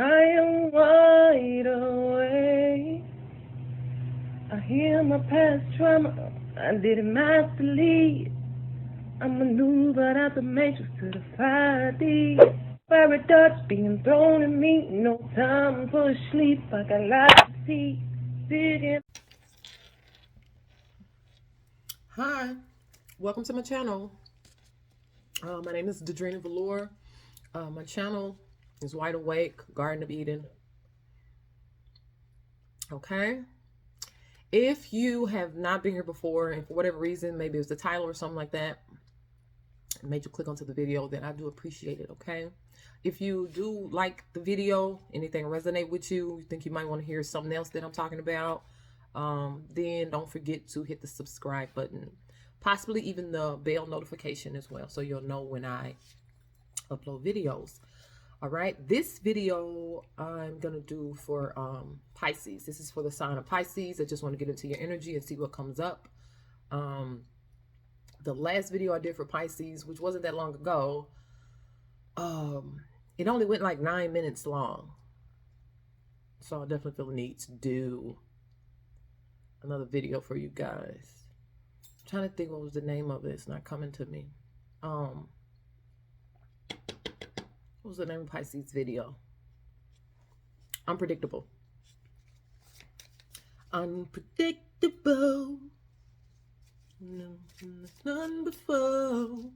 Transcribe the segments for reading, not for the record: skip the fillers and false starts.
I am wide awake. I hear my past trauma. I did it masterly. I maneuvered out the matrix to the 5D. Fiery darts being thrown at me. No time for sleep. I got lots to see. Digging. Hi, welcome to my channel. My name is Dadrina Velour. My channel is Wide Awake, Garden of Eden. Okay. If you have not been here before, and for whatever reason, maybe it's the title or something like that, made you click onto the video, then I do appreciate it. Okay. If you do like the video, anything resonate with you, you think you might want to hear something else that I'm talking about, then don't forget to hit the subscribe button, possibly even the bell notification as well, so you'll know when I upload videos. All right, this video I'm gonna do for Pisces. This is for the sign of Pisces. I just want to get into your energy and see what comes up. The last video I did for Pisces, which wasn't that long ago, it only went like 9 minutes long, so I definitely feel the need to do another video for you guys. I'm trying to think what was the name of it. It's not coming to me. What was the name of Pisces video? Unpredictable. Unpredictable. No, none before.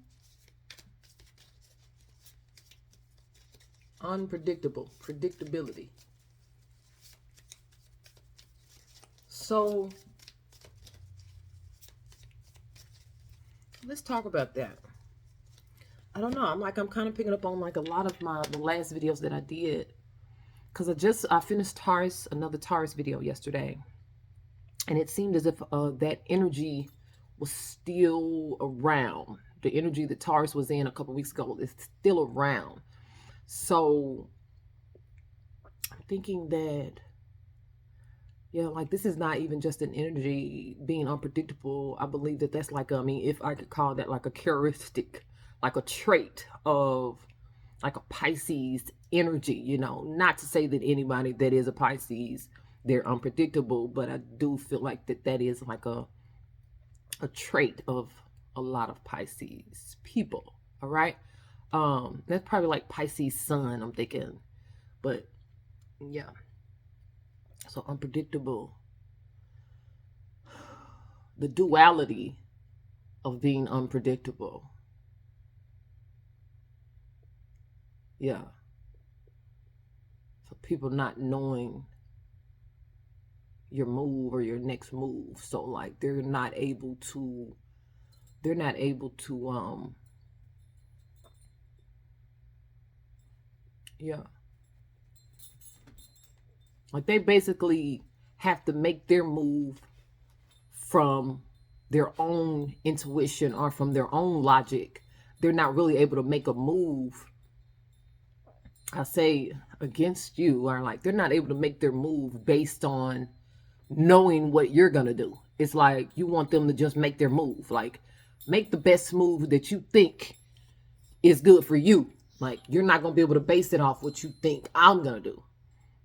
Unpredictable. Predictability. So let's talk about that. I don't know. I'm kind of picking up on like a lot of the last videos that I did, because I finished another Taurus video yesterday, and it seemed as if that energy was still around. The energy that Taurus was in a couple weeks ago is still around. So I'm thinking that, yeah, like this is not even just an energy being unpredictable. I believe that that's like, if I could call that like a characteristic, like a trait of like a Pisces energy, not to say that anybody that is a Pisces, they're unpredictable, but I do feel like that is like a trait of a lot of Pisces people. All right. That's probably like Pisces sun, I'm thinking, but yeah. So unpredictable, the duality of being unpredictable. Yeah. So people not knowing your move or your next move. So like they're not able to yeah. Like they basically have to make their move from their own intuition or from their own logic. They're not really able to make a move, I say, against you, or like they're not able to make their move based on knowing what you're gonna do. It's like you want them to just make their move, like make the best move that you think is good for you. Like you're not gonna be able to base it off what you think I'm gonna do,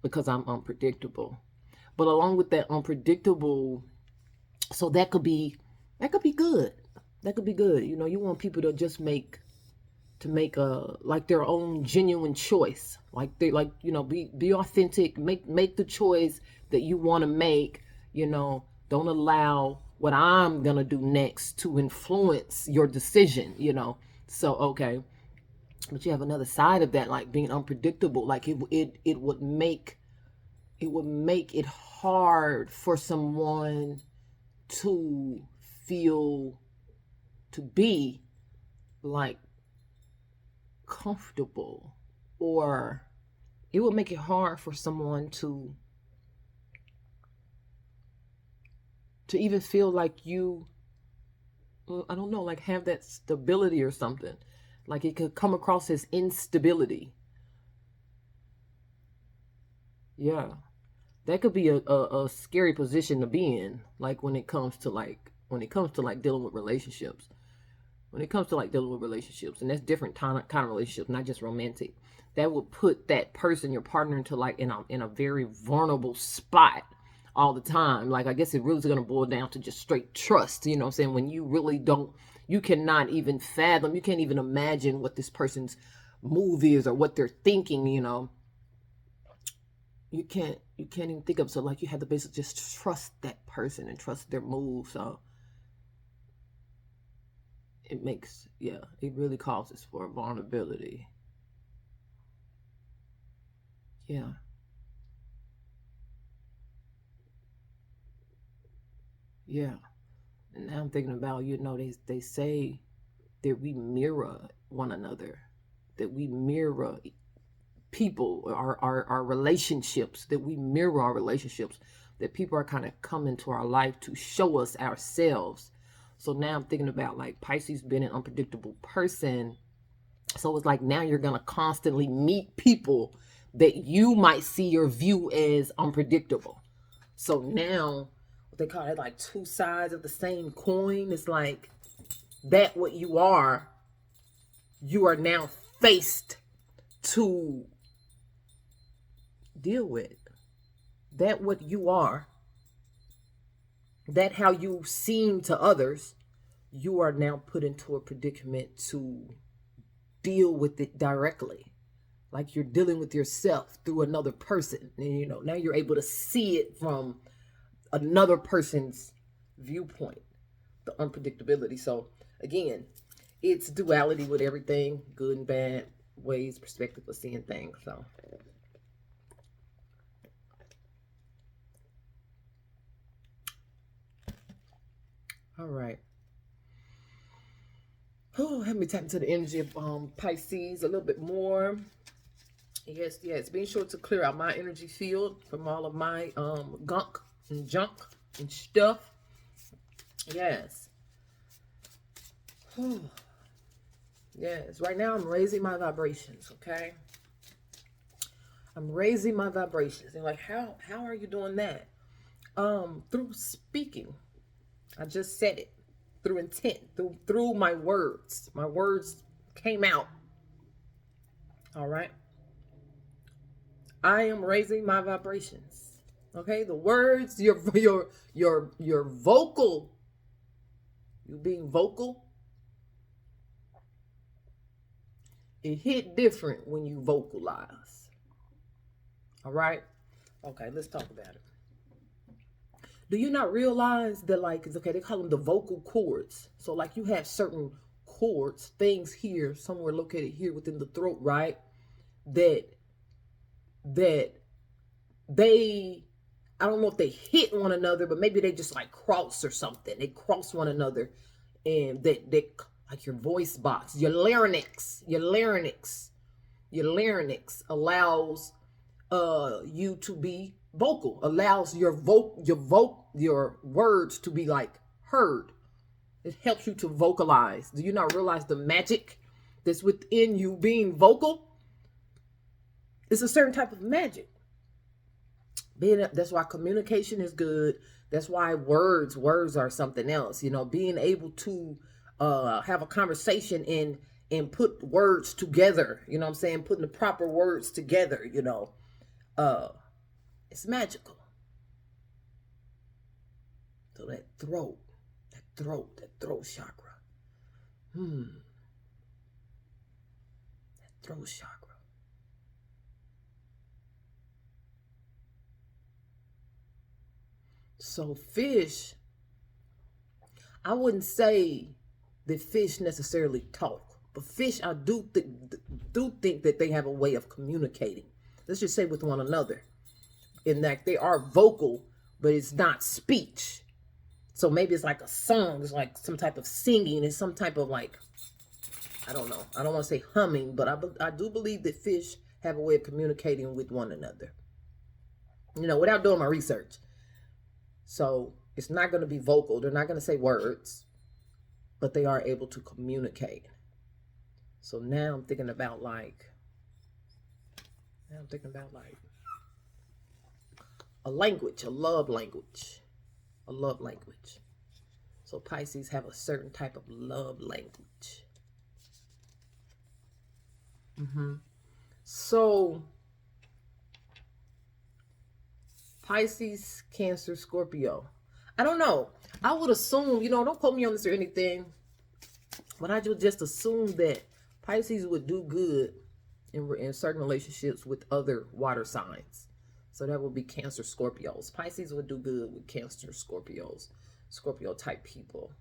because I'm unpredictable. But along with that unpredictable, so that could be good. That could be good. You want people to just make like their own genuine choice. Like they be authentic, make the choice that you want to make. Don't allow what I'm gonna do next to influence your decision. So okay. But you have another side of that, like being unpredictable. Like it would make it hard for someone to be like comfortable, or it would make it hard for someone to even feel like you, I don't know, like have that stability or something. Like it could come across as instability. Yeah. That could be a scary position to be in, like when it comes to like dealing with relationships. when it comes to like dealing with relationships, and that's different kind of relationships, not just romantic, that will put that person, your partner, into like in a very vulnerable spot all the time. Like, I guess it really is going to boil down to just straight trust. You know what I'm saying? When you really don't, you cannot even fathom, you can't even imagine what this person's move is or what they're thinking, you know. You can't even think of, so like you have to basically just trust that person and trust their move. So it makes, yeah, it really causes for vulnerability. Yeah. Yeah. And now I'm thinking about, you know, they say that we mirror one another, that we mirror people, our relationships, that we mirror our relationships, that people are kind of coming to our life to show us ourselves. So now I'm thinking about like Pisces being an unpredictable person. So it's like now you're going to constantly meet people that you might see or view as unpredictable. So now what they call it, like two sides of the same coin. It's like that what you are now faced to deal with. That what you are, that how you seem to others, you are now put into a predicament to deal with it directly. Like you're dealing with yourself through another person. And, you know, now you're able to see it from another person's viewpoint, the unpredictability. So again, it's duality with everything, good and bad ways, perspective of seeing things. So all right. Oh, let me tap into the energy of Pisces a little bit more. Yes, yes. Being sure to clear out my energy field from all of my gunk and junk and stuff. Yes. Yes. Right now I'm raising my vibrations, okay? I'm raising my vibrations. And like, how are you doing that? Through speaking. I just said it. Through intent, through my words. My words came out. All right. I am raising my vibrations. Okay, the words, your vocal, you being vocal, it hit different when you vocalize. All right. Okay, let's talk about it. Do you not realize that, like, it's okay, they call them the vocal cords. So like you have certain cords, things here, somewhere located here within the throat, right? That they, I don't know if they hit one another, but maybe they just like cross or something. They cross one another, and they like your voice box, your larynx allows you to be vocal, allows your words to be like heard. It helps you to vocalize. Do you not realize the magic that's within you being vocal? It's a certain type of magic. That's why communication is good. That's why words are something else. You know, being able to have a conversation and put words together. You know what I'm saying? Putting the proper words together. You know, it's magical. So that throat chakra. That throat chakra. So fish, I wouldn't say that fish necessarily talk, but fish, I do think that they have a way of communicating. Let's just say with one another, in that they are vocal, but it's not speech. So maybe it's like a song, it's like some type of singing, it's some type of like, I don't know. I don't want to say humming, but I do believe that fish have a way of communicating with one another. You know, without doing my research. So it's not going to be vocal. They're not going to say words, but they are able to communicate. So now I'm thinking about like a language, a love language. So Pisces have a certain type of love language. So Pisces, Cancer, Scorpio. I don't know. I would assume, don't quote me on this or anything, but I would just assume that Pisces would do good in certain relationships with other water signs. So that would be Cancer, Scorpios. Pisces would do good with Cancer, Scorpios, Scorpio type people.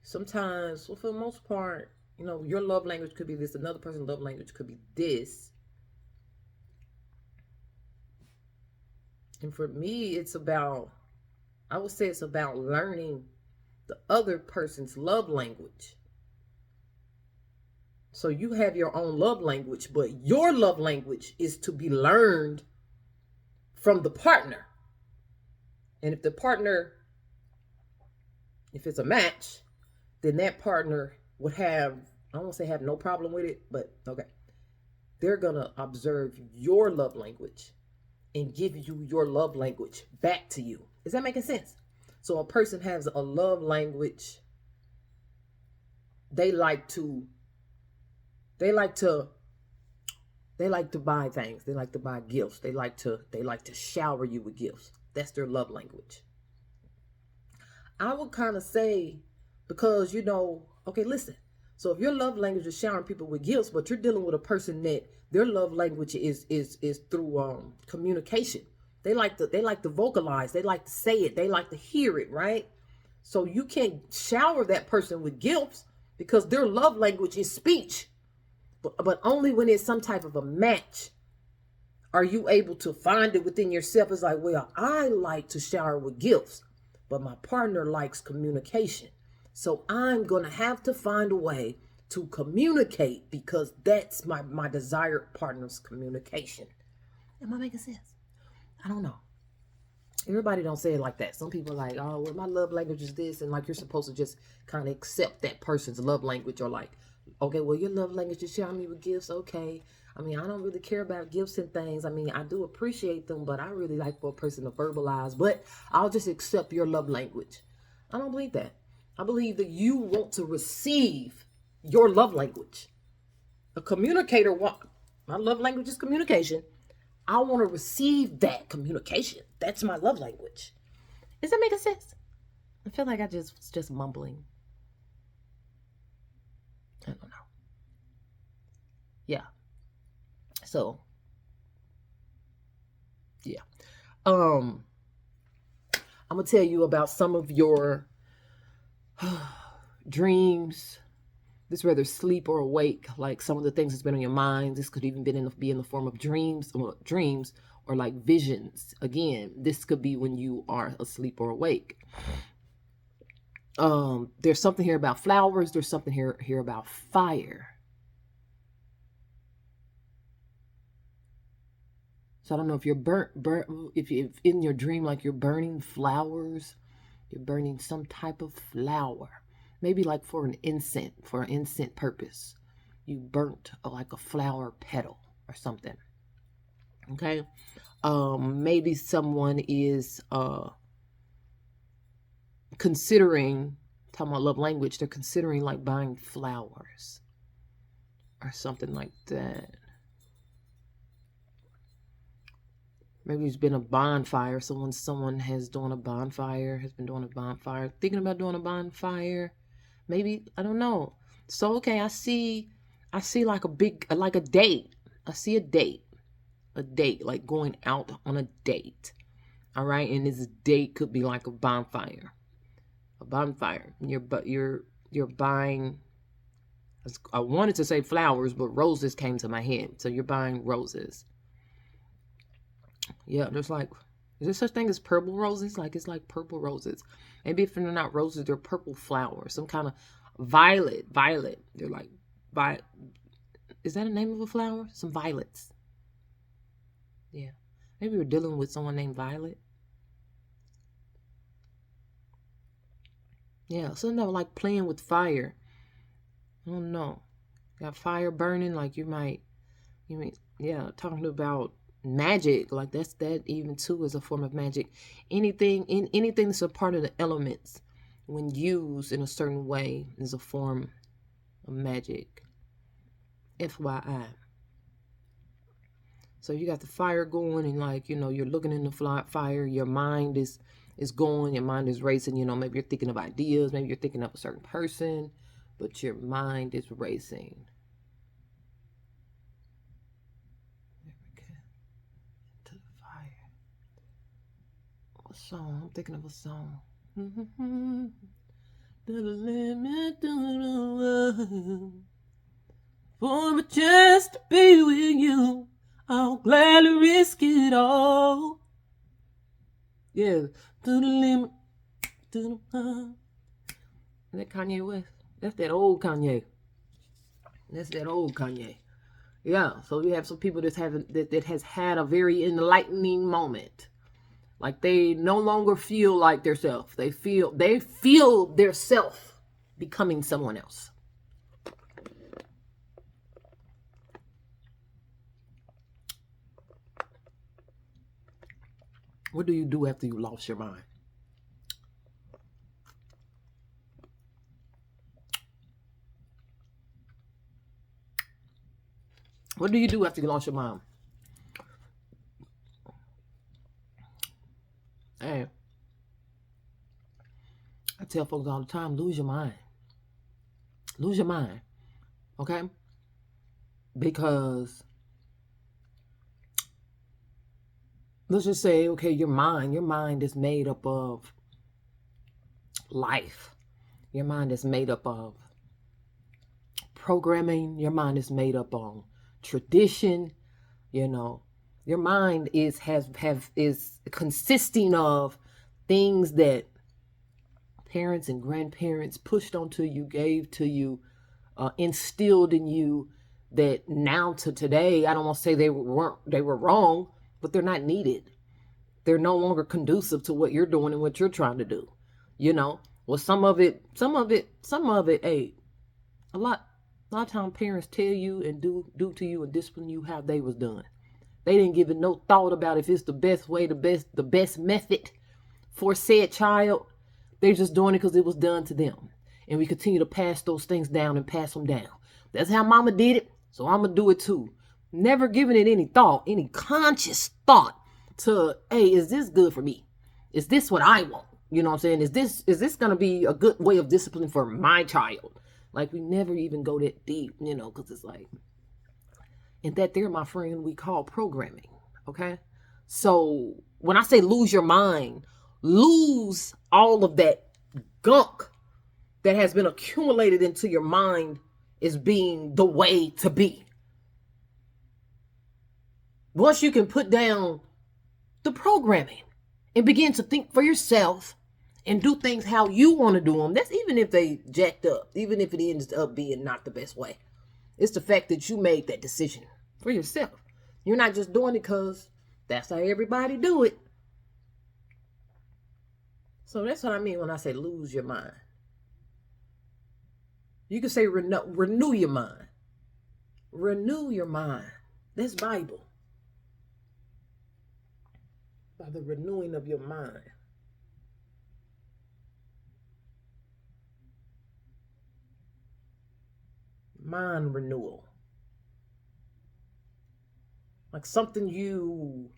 Sometimes, well, for the most part, your love language could be this. Another person's love language could be this. And for me, I would say it's about learning the other person's love language. So you have your own love language, but your love language is to be learned from the partner. And if it's a match, then that partner would have, I won't say have no problem with it, but okay. They're going to observe your love language and give you your love language back to you. Is that making sense? So a person has a love language. They like to buy things. They like to buy gifts. They like to shower you with gifts. That's their love language. I would kind of say, because okay, listen. So if your love language is showering people with gifts, but you're dealing with a person that their love language is through communication. They like to vocalize. They like to say it. They like to hear it, right? So you can't shower that person with gifts because their love language is speech. But only when it's some type of a match are you able to find it within yourself. It's like, well, I like to shower with gifts, but my partner likes communication. So I'm going to have to find a way to communicate because that's my desired partner's communication. Am I making sense? I don't know. Everybody don't say it like that. Some people are like, oh, well, my love language is this. And like, you're supposed to just kind of accept that person's love language, or like, okay, well, your love language is showering me with gifts. Okay. I mean, I don't really care about gifts and things. I mean, I do appreciate them, but I really like for a person to verbalize, but I'll just accept your love language. I don't believe that. I believe that you want to receive your love language. A communicator, my love language is communication. I want to receive that communication. That's my love language. Is that making sense? I feel like I was just mumbling. I don't know. Yeah. So, yeah. I'm going to tell you about some of your dreams. This whether sleep or awake, like some of the things that's been on your mind. This could even be in the form of dreams or like visions. Again, this could be when you are asleep or awake. There's something here about flowers. There's something here about fire. So I don't know if you're if in your dream, like you're burning flowers, you're burning some type of flower. Maybe like for an incense purpose. You burnt like a flower petal or something. Okay. Maybe someone is considering, talking about love language, they're considering like buying flowers or something like that. Maybe it's been a bonfire. Someone has been doing a bonfire, thinking about doing a bonfire. Maybe, I don't know. So, okay, I see like a date. I see a date, like going out on a date. All right. And this date could be like a bonfire. You're buying, I wanted to say flowers, but roses came to my head. So you're buying roses. Yeah, there's like, is there such thing as purple roses? Like, it's like purple roses. Maybe if they're not roses, they're purple flowers. Some kind of violet. They're like, is that a name of a flower? Some violets. Yeah. Maybe we're dealing with someone named Violet. Yeah, something like playing with fire. I don't know. Got fire burning, like you might, yeah, talking about magic, like that even too is a form of magic. Anything that's a part of the elements, when used in a certain way, is a form of magic. FYI. So you got the fire going, and like, you're looking in the fire, your mind is going, your mind is racing, maybe you're thinking of ideas, maybe you're thinking of a certain person, but your mind is racing. To the fire. What song? I'm thinking of a song. To the limit, to the world. For a chance to be with you, I'll gladly risk it all. Yeah, to the limit, to the world. Is that Kanye West? That's that old Kanye. Yeah, so you have some people that has had a very enlightening moment. Like they no longer feel like their self. They feel their self becoming someone else. What do you do after you lost your mind? What do you do after you lost your mind? Hey, I tell folks all the time, lose your mind. Lose your mind. Okay? Because let's just say, okay, your mind is made up of life. Your mind is made up of programming. Your mind is made up on tradition. Your mind is consisting of things that parents and grandparents pushed onto you, gave to you, instilled in you, that now to today, I don't want to say they were wrong, but they're not needed. They're no longer conducive to what you're doing and what you're trying to do. Well, some of it, hey, a lot of times parents tell you and do to you and discipline you how they was done. They didn't give it no thought about if it's the best way, the best method for said child. They're just doing it because it was done to them. And we continue to pass those things down and pass them down. That's how mama did it, so I'm going to do it too. Never giving it any thought, any conscious thought to, hey, is this good for me? Is this what I want? You know what I'm saying? Is this going to be a good way of discipline for my child? Like, we never even go that deep, because it's like, and that there, my friend, we call programming. Okay? So when I say lose your mind, lose all of that gunk that has been accumulated into your mind as being the way to be. Once you can put down the programming and begin to think for yourself and do things how you want to do them, that's even if they jacked up, even if it ends up being not the best way. It's the fact that you made that decision for yourself. You're not just doing it because that's how everybody do it. So that's what I mean when I say lose your mind. You can say renew your mind. Renew your mind. That's Bible. By the renewing of your mind. Mind renewal. Like something you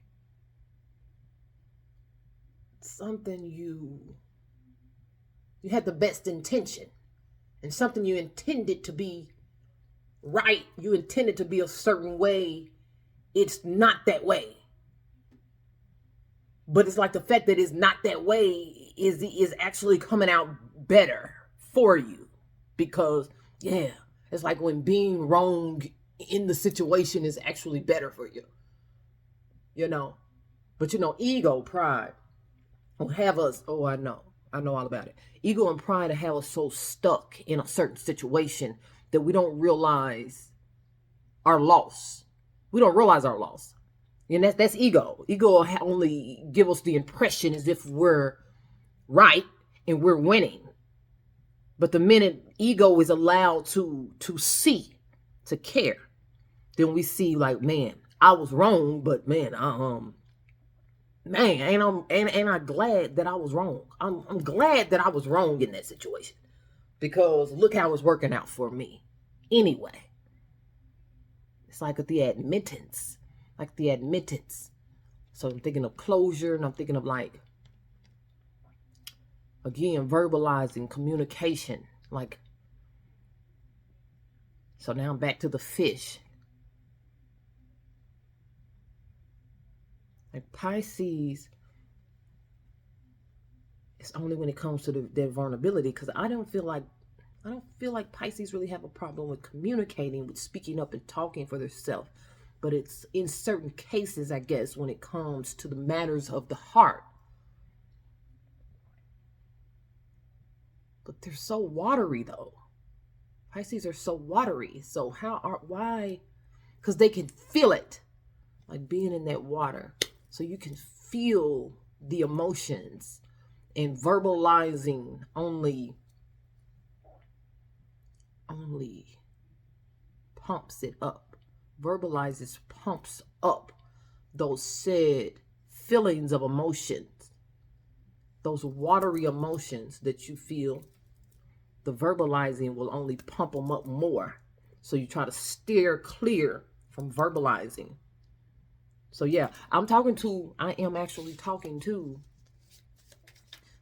had the best intention, and something you intended to be right, you intended to be a certain way, it's not that way. But it's like the fact that it's not that way is actually coming out better for you, because it's like when being wrong in the situation is actually better for you. But ego, pride will have us, I know all about it. Ego and pride will have us so stuck in a certain situation that we don't realize our loss. We don't realize our loss. And that's ego. Ego will only give us the impression as if we're right and we're winning. But the minute ego is allowed to see, to care, then we see like, man, I was wrong, but man, ain't I glad that I was wrong. I'm glad that I was wrong in that situation, because look how it's working out for me. Anyway, it's like the admittance, So I'm thinking of closure, and I'm thinking of, like, again, verbalizing, communication. Like, so now I'm back to the fish. Like Pisces, it's only when it comes to their vulnerability, because I don't feel like Pisces really have a problem with communicating, with speaking up and talking for themselves. But it's in certain cases, I guess, when it comes to the matters of the heart. But they're so watery, though. Pisces are so watery. So why? Because they can feel it, like being in that water. So you can feel the emotions, and verbalizing only pumps it up. Pumps up those said feelings of emotions, those watery emotions that you feel. The verbalizing will only pump them up more. So you try to steer clear from verbalizing. So yeah, I am actually talking to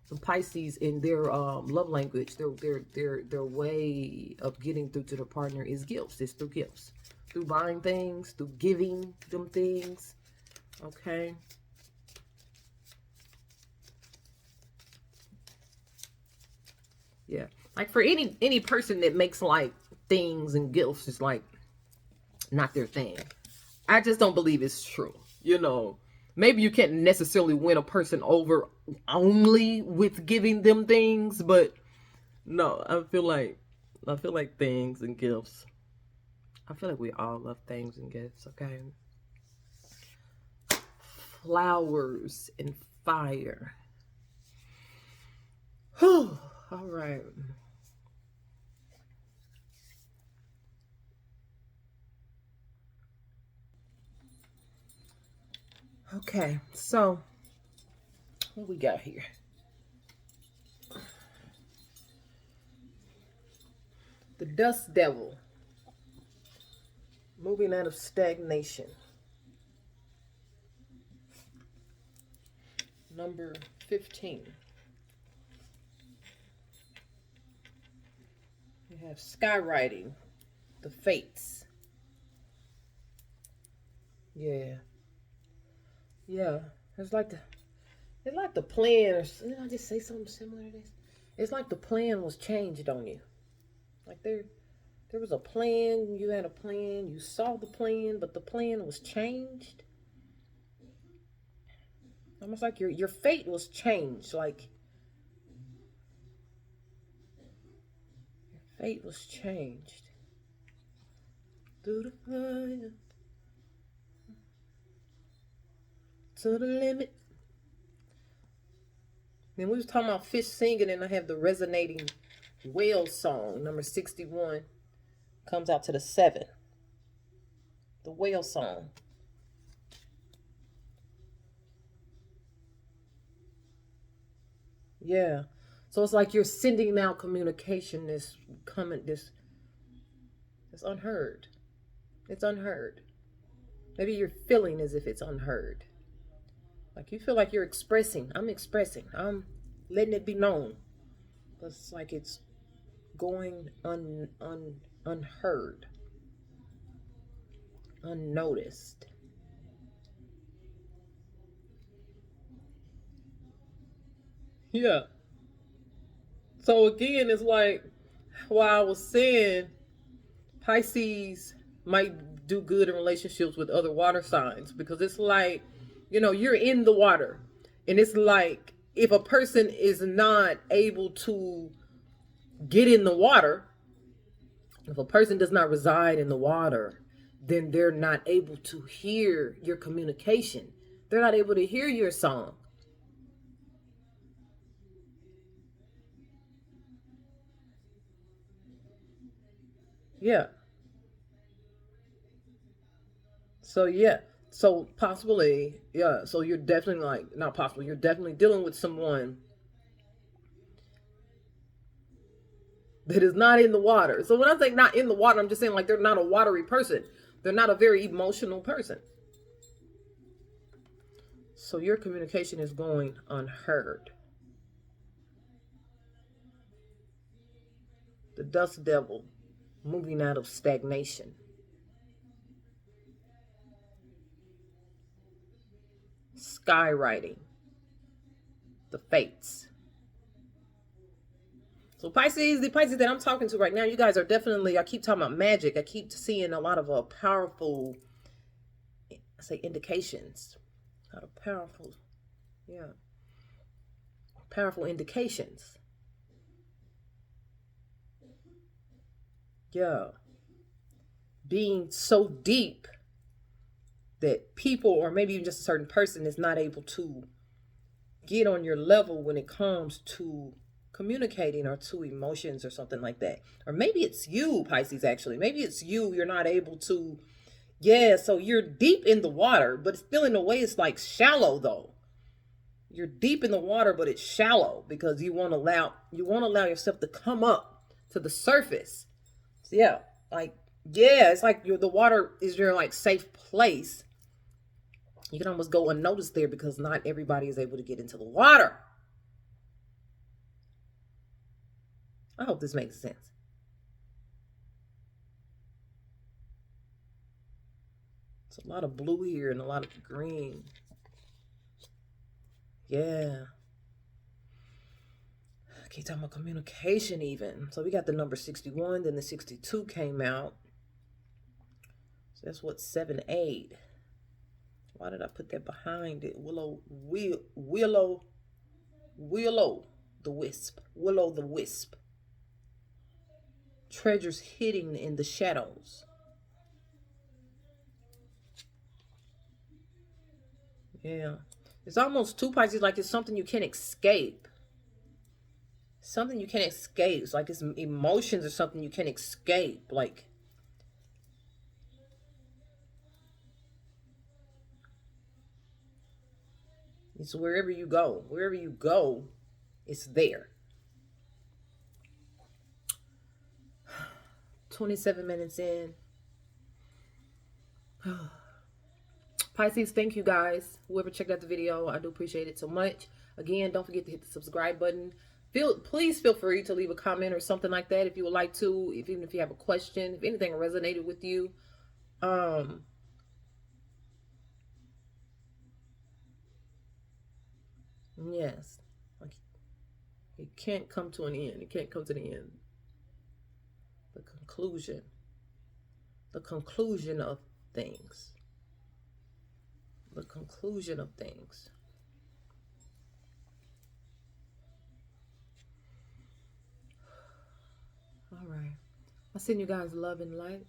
some Pisces in their love language. Their way of getting through to their partner is gifts. It's through gifts, through buying things, through giving them things. Okay. Yeah, like for any person that makes like things and gifts is like not their thing. I just don't believe it's true. Maybe you can't necessarily win a person over only with giving them things, but no, I feel like things and gifts. I feel like we all love things and gifts, okay? Flowers and fire. Whew. All right. Okay, so what we got here? The Dust Devil. Moving out of stagnation. Number 15. We have skywriting. The Fates. Yeah. Yeah. It's like the plan, or did I just say something similar to this? It's like the plan was changed on you. Like there was a plan, you had a plan, you saw the plan, but the plan was changed. Almost like your fate was changed. Like your fate was changed. Through the fire, to the limit. Then we was talking about fish singing, and I have the resonating whale song, number 61, comes out to the 7. The whale song. Yeah. So it's like you're sending out communication that's coming, this unheard. It's unheard. Maybe you're feeling as if it's unheard. Like you feel like you're expressing. I'm expressing. I'm letting it be known. But it's like it's going unheard, unnoticed. Yeah. So again, it's like while I was saying Pisces might do good in relationships with other water signs, because it's like, you're in the water. And it's like if a person is not able to get in the water, if a person does not reside in the water, then they're not able to hear your communication. They're not able to hear your song. Yeah. So yeah. So possibly, yeah. So you're definitely like, not possibly, you're definitely dealing with someone that is not in the water. So when I say not in the water, I'm just saying like they're not a watery person. They're not a very emotional person. So your communication is going unheard. The dust devil moving out of stagnation. Skywriting the fates. So Pisces, the Pisces that I'm talking to right now, you guys are definitely, I keep talking about magic. I keep seeing a lot of powerful, I say indications. A lot of powerful, yeah, powerful indications. Yeah. Being so deep that people, or maybe even just a certain person, is not able to get on your level when it comes to communicating or to emotions or something like that. Or maybe it's you, Pisces, actually. Maybe it's you. You're not able to, yeah, so you're deep in the water, but still in a way it's like shallow though. You're deep in the water, but it's shallow because you want to allow yourself to come up to the surface. So yeah, like yeah, it's like the water is your like safe place. You can almost go unnoticed there because not everybody is able to get into the water. I hope this makes sense. It's a lot of blue here and a lot of green. Yeah. Keep talking about communication even. So we got the number 61, then the 62 came out. So that's what, 7, 8. Why did I put that behind it? Willow the wisp. Willow the wisp. Treasures hidden in the shadows. Yeah. It's almost two Pisces, like it's something you can't escape. Something you can't escape. It's like it's emotions or something you can't escape. Like it's wherever you go. Wherever you go, it's there. 27 minutes in. Pisces, thank you guys. Whoever checked out the video, I do appreciate it so much. Again, don't forget to hit the subscribe button. Please feel free to leave a comment or something like that if you would like to. Even if you have a question, if anything resonated with you. Yes. Like it can't come to an end. It can't come to the end. The conclusion. The conclusion of things. The conclusion of things. All right. I send you guys love and light.